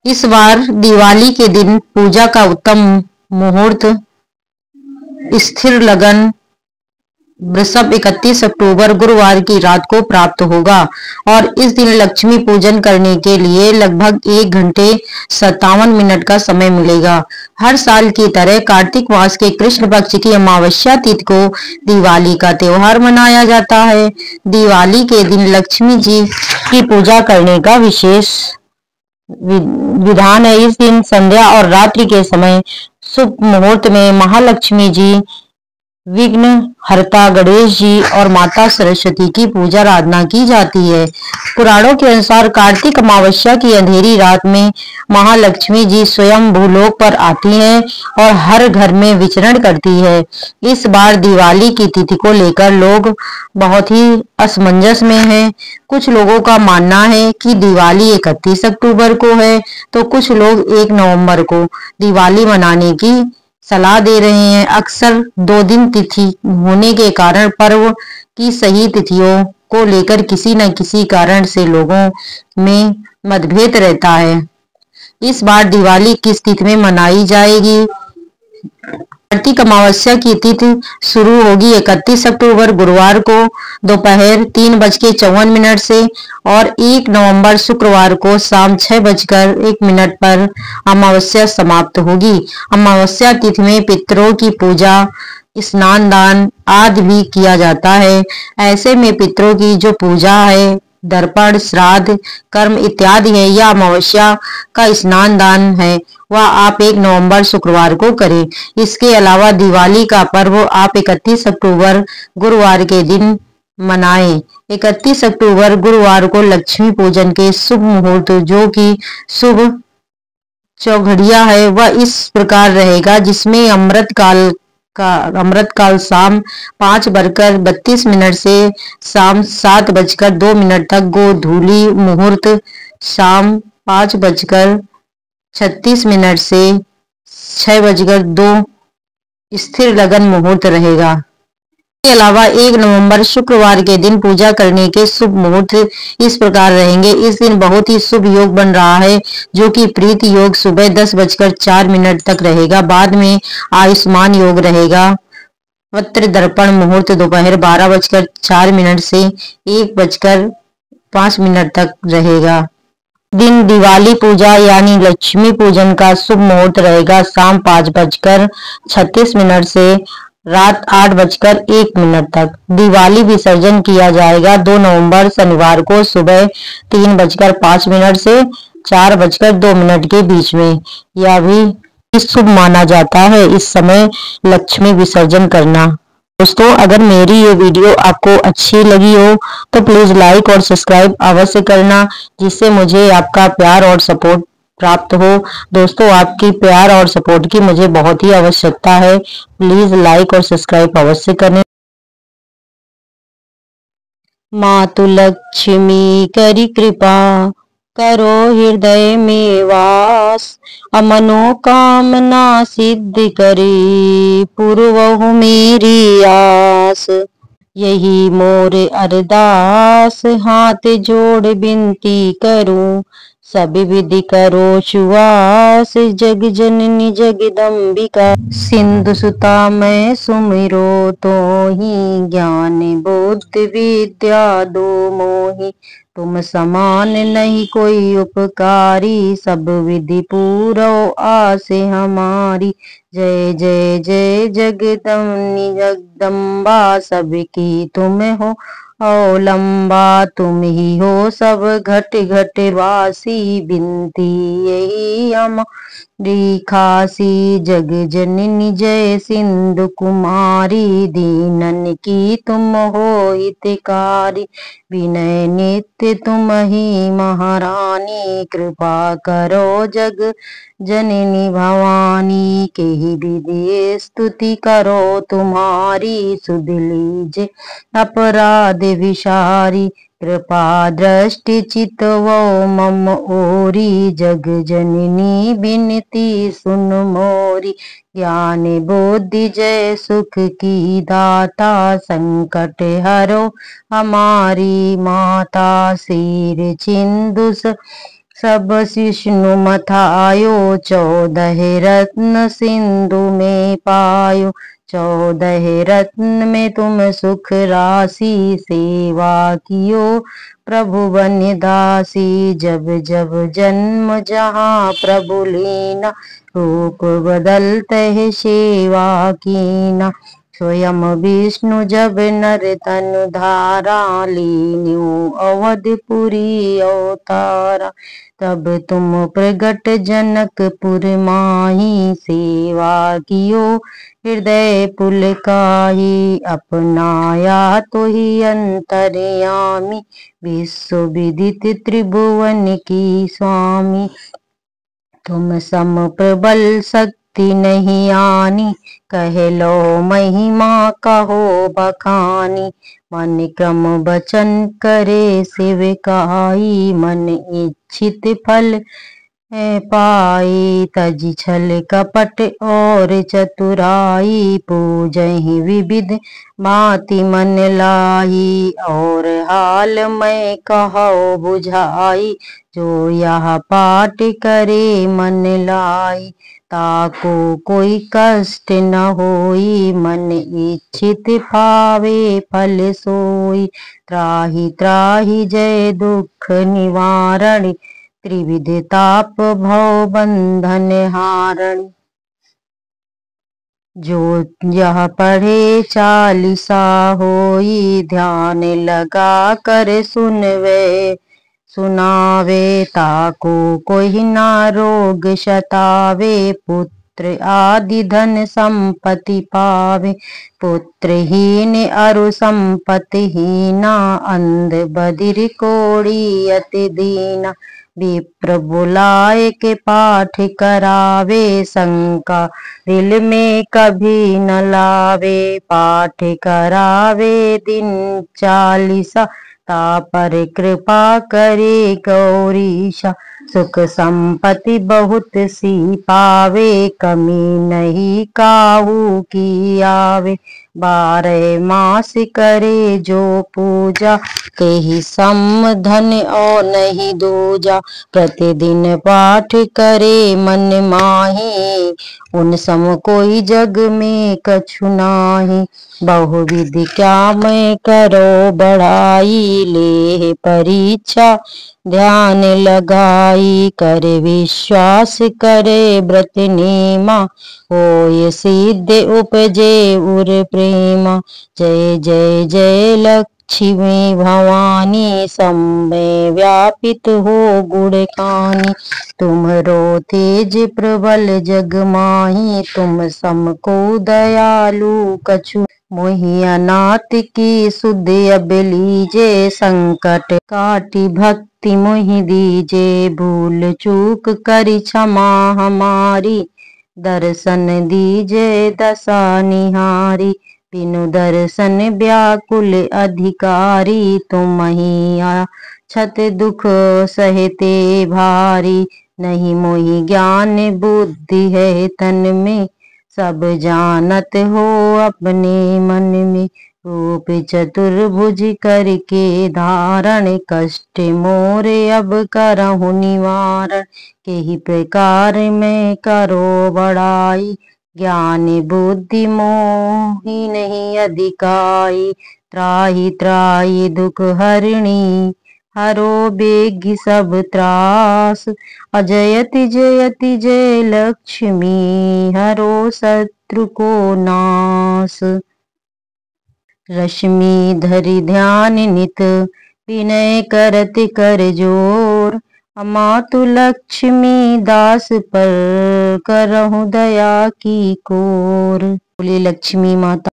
इस बार दिवाली के दिन पूजा का उत्तम मुहूर्त स्थिर लगन वृषभ 31 अक्टूबर गुरुवार की रात को प्राप्त होगा और इस दिन लक्ष्मी पूजन करने के लिए लगभग 1 घंटे 57 मिनट का समय मिलेगा। हर साल की तरह कार्तिक मास के कृष्ण पक्ष की अमावस्या तिथि को दिवाली का त्योहार मनाया जाता है। दिवाली के दिन लक्ष्मी जी की पूजा करने का विशेष विधान है। इस दिन संध्या और रात्रि के समय शुभ मुहूर्त में महालक्ष्मी जी, विघ्न हर्ता गणेश जी और माता सरस्वती की पूजा आराधना की जाती है। पुराणों के अनुसार कार्तिक अमावस्या की अंधेरी रात में महालक्ष्मी जी स्वयं भूलोक पर आती हैं और हर घर में विचरण करती है। इस बार दिवाली की तिथि को लेकर लोग बहुत ही असमंजस में हैं। कुछ लोगों का मानना है कि दिवाली 31 अक्टूबर को है तो कुछ लोग 1 नवंबर को दिवाली मनाने की सलाह दे रहे हैं। अक्सर 2 दिन तिथि होने के कारण पर्व की सही तिथियों को लेकर किसी न किसी कारण से लोगों में मतभेद रहता है। इस बार दिवाली किस तिथि में मनाई जाएगी? कार्तिक अमावस्या की तिथि शुरू होगी 31 अक्टूबर गुरुवार को दोपहर 3:54 से और 1 नवंबर शुक्रवार को शाम 6:01 पर अमावस्या समाप्त होगी। अमावस्या तिथि में पितरों की पूजा, स्नान दान आदि भी किया जाता है। ऐसे में पितरों की जो पूजा है, दर्पण, श्राद्ध कर्म इत्यादि है या अमावस्या का स्नान दान है, वह आप 1 नवंबर शुक्रवार को करें। इसके अलावा दिवाली का पर्व आप 31 अक्टूबर गुरुवार के दिन मनाएं। 31 अक्टूबर गुरुवार को लक्ष्मी पूजन के शुभ मुहूर्त जो कि शुभ चौघड़िया है वह इस प्रकार रहेगा, जिसमें अमृत काल शाम 5:32 से शाम 7:02 तक, गोधूली मुहूर्त शाम 5:36 से 6:02 स्थिर लगन मुहूर्त रहेगा। इसके अलावा 1 नवंबर शुक्रवार के दिन पूजा करने के शुभ मुहूर्त इस प्रकार रहेंगे। इस दिन बहुत ही शुभ योग बन रहा है जो कि प्रीति योग सुबह 10:04 तक रहेगा। बाद में आयुष्मान योग रहेगा। पत्र दर्पण मुहूर्त दोपहर 12:04 से 1:05 तक रहेगा। दिन दिवाली पूजा यानी लक्ष्मी पूजन का शुभ मुहूर्त रहेगा शाम 5:36 से रात 8:01 तक। दिवाली विसर्जन किया जाएगा 2 नवंबर शनिवार को सुबह 3:05 से 4:02 के बीच में। यह भी शुभ माना जाता है इस समय लक्ष्मी विसर्जन करना। दोस्तों, अगर मेरी ये वीडियो आपको अच्छी लगी हो तो प्लीज लाइक और सब्सक्राइब अवश्य करना, जिससे मुझे आपका प्यार और सपोर्ट प्राप्त हो। दोस्तों, आपकी प्यार और सपोर्ट की मुझे बहुत ही आवश्यकता है। प्लीज लाइक और सब्सक्राइब अवश्य करें। मातु लक्ष्मी करी कृपा, करो हृदय में वास, मनोकामना सिद्ध करे, पूर्वहु मेरी आस। यही मोर अरदास, हाथ जोड़ विनती करूं, सब विधि करो सुवास, जग जननी जगदम्बिका। सिंधु सुता मैं सुमिरो तो ही, ज्ञान बुद्धि विद्या दो मोहि, तुम समान नहीं कोई उपकारी, सब विधि पूरो आस हमारी। जय जय जय जगदम्बा जगदम्बा, सबकी तुम हो अवलंबा, तुम ही हो सब घट घट वासी, बिनती यही हमारी खासी। जग जननी जय सिंधु कुमारी, दीनन की तुम हो हितकारी, विनय नित्य तुम ही महारानी, कृपा करो जग जननी भवानी, के ही विधि स्तुति करो तुम्हारी, सुध लीजे अपराध विसारी, कृपा दृष्टि चितवो मम ओरी, जग जननी बिनती सुन मोरी। ज्ञान बुद्धि जय सुख की दाता, संकट हरो हमारी माता, सिर छिंदुस सब शिष्णु मथायो 14 रत्न सिंधु में पायो। 14 रत्न में तुम सुख राशि सेवा कियो प्रभु बन दासी। जब जब जन्म जहाँ प्रभु लीना रूप बदलते सेवा कीना। स्वयं विष्णु जब नर तनु धारा लीन्यू अवधपुरी अवतारा। तब तुम प्रगट जनकपुर माही सेवा कियो हृदय पुलकाही। अपनाया तो ही अंतर्यामी विश्व विदित त्रिभुवन की स्वामी। तुम सम प्रबल शक्ति नहीं आनी कह लो महिमा कहो बखानी। मन क्रम बचन करे सेवकाई मन इच्छित फल पाई। तज छल कपट और चतुराई पूजहि विविध भांति मन लाई। और हाल मैं कहो बुझाई जो यह पाठ करे मन लाई। ताको कोई कष्ट न होई मन इच्छित पावे फल सोई। त्राहि त्राहि जय दुख निवारण त्रिविध ताप भव बंधन हारण। जो यह पढ़े चालीसा होई ध्यान लगा कर सुनवे सुनावे। ताको कोई ना रोग सतावे पुत्र आदि धन संपत्ति पावे। पुत्रहीन अरु संपत्तिहीना अंध बधिर कोढ़ी अति दीना। विप्र बुलाए के पाठ करावे शंका दिल में कभी न लावे। पाठ करावे दिन चालीसा तापर कृपा करे गौरीशा। सुख संपत्ति बहुत सी पावे कमी नहीं काहू की आवे। 12 मास करे जो पूजा ते ही सम धन और नहीं दूजा। प्रतिदिन पाठ करे मन माही उन सम कोई जग में कछु नाही। बहुविधि क्या मैं करो बढ़ाई ले परीक्षा ध्यान लगाई। करे विश्वास करे व्रत नेमा होय सिद्ध उपजे उर प्रेमा। जय जय जय लक्ष्मी भवानी समय व्यापित हो गुण खानी। तुम्हरो तेज प्रबल जग माही तुम सम को दयालु कछु। मोहि अनाथ की सुध अब लीजे संकट काटि भक्ति मोहि दीजे। भूल चूक करी क्षमा हमारी दर्शन दीजे दशा निहारी। बिनु दर्शन व्याकुल अधिकारी तुम ही छत दुख सहते भारी। नहीं मोहि ज्ञान बुद्धि है तन में सब जानत हो अपने मन में। रूप चतुर्भुज करके धारण कष्ट मोरे अब करहु निवारण। केहि प्रकार में करो बड़ाई ज्ञान बुद्धि मोहि नहीं अधिकाई। त्राहि त्राहि दुख हरिणी हरो बेगी सब त्रास। अजयति जयति जय लक्ष्मी हरो शत्रु को नाश। रश्मि धरि ध्यान नित विनय करत कर जोर। अमातु लक्ष्मी दास पर करहु दया की कोर। बोले लक्ष्मी माता।